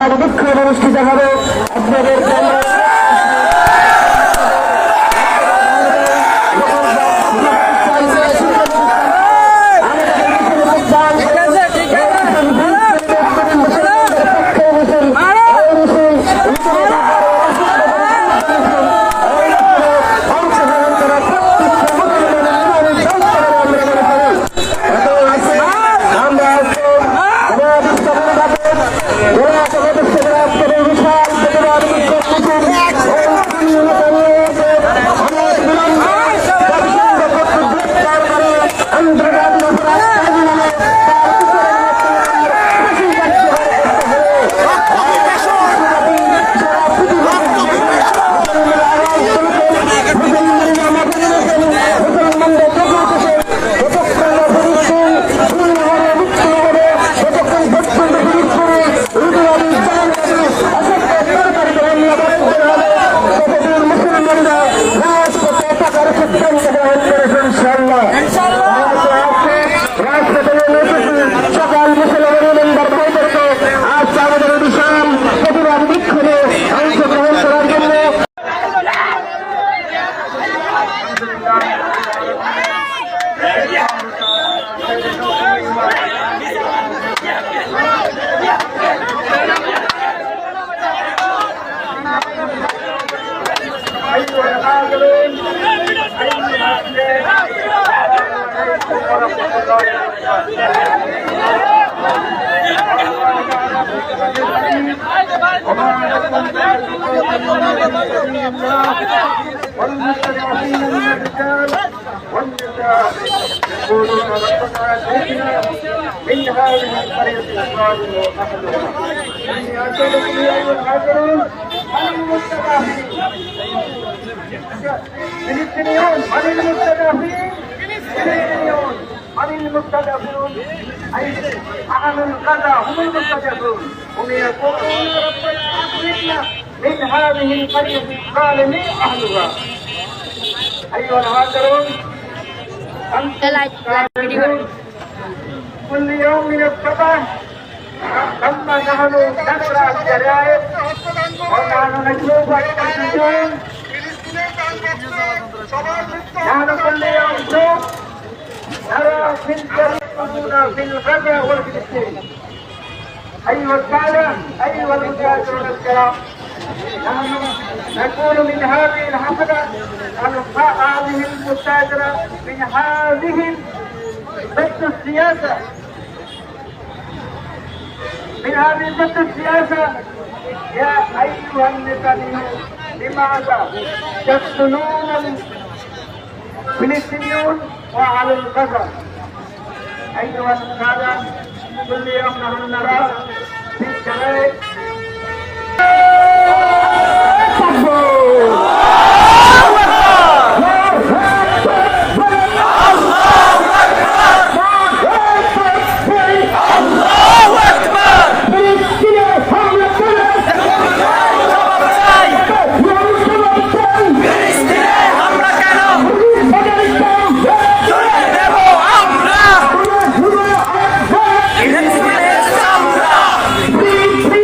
বিক্ষোভ অনুষ্ঠিত হবে আপনাদের والمستضعفين من الرجال والنساء يقولون ربنا آتنا من هذه القرية الظالم أهلها إني أسألكم يا أيها الحاضرون عن المستضعفين فلسطينيون عن المستضعفين فلسطينيون عن المستضعفون أي عن الغزة هم المستضعفون هم يقولون ربنا أخرجنا من هذه القرية الظالم أهلها أيها الحاضرون أنتم كل يوم من الصباح لما نحن نقرأ الجرائد ونحن نشوف التلفزيون نحن كل يوم نشوف نرى في الجريمة في الغزة والفلسطين أيها السادة أيها المشاهدون الكرام نحن نكون من هذه الحفلة هذه المشاهدة من هذه ضد السياسة من هذه ضد السياسة يا أيها النتنيين لماذا تقتلون الفلسطينيون وعلى الغزة أيها السادة كل يوم نحن نرى في الجرائد Please.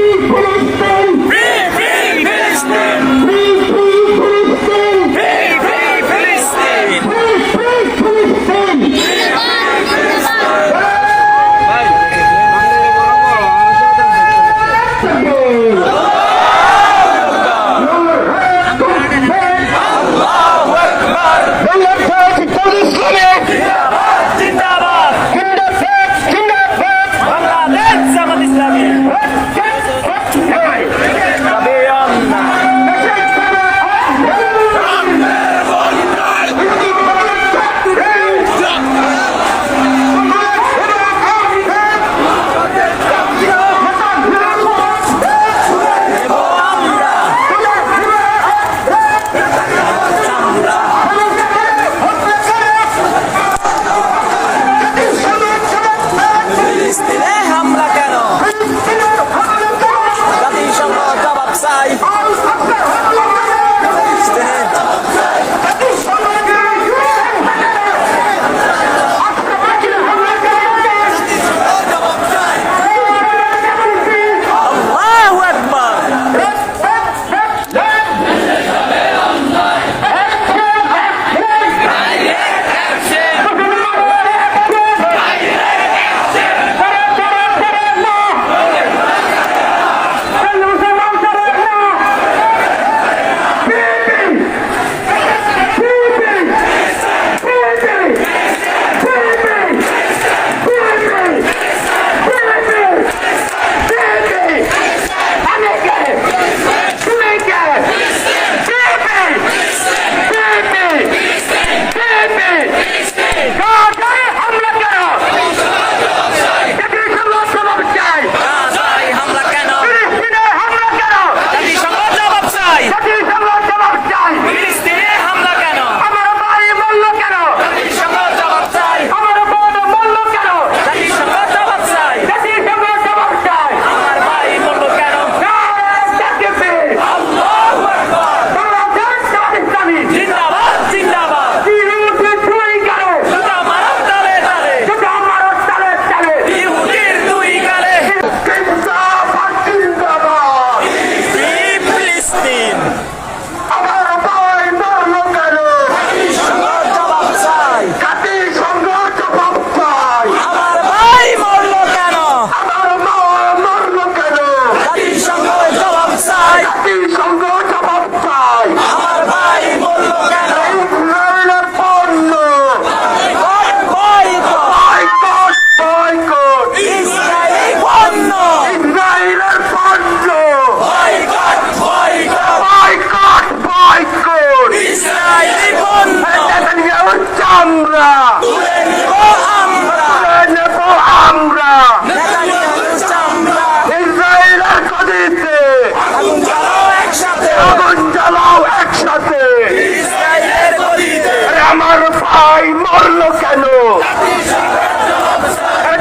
ভাই মরলো কেন?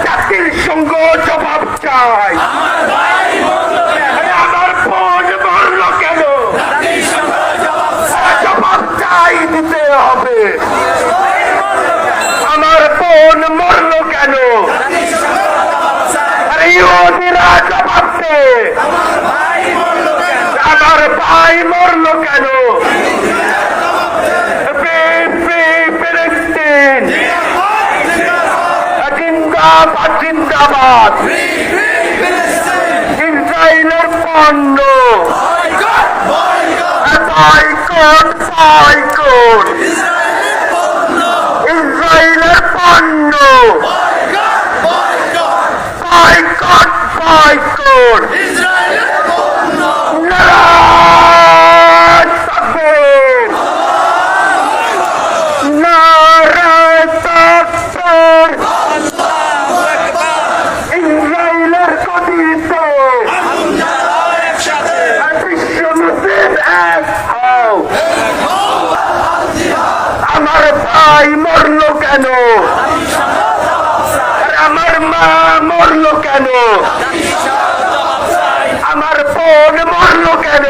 জাতির সঙ্গ জবাব চাই। আমার বোন মরলো কেন? জবাব চাই, দিতে হবে। আমার বোন মরলো কেন? আরে ইহুদিরা জবাব দে। আমার ভাই মরলো কেন? জিন্দাবাদ জিন্দাবাদ। ইসরায়েলের পণ্য বয়কট বয়কট। ইসরায়েলের পণ্য বয়কট বয়কট। নারায় তাকবীর, নারায় তাকবীর। ইসরায়েলের গতিতে বিশ্ব মুসলিম এক হও। আমার ভাই মরলো কেন? আমার মা মরলো কেন? আমার বোন মরলো কেন?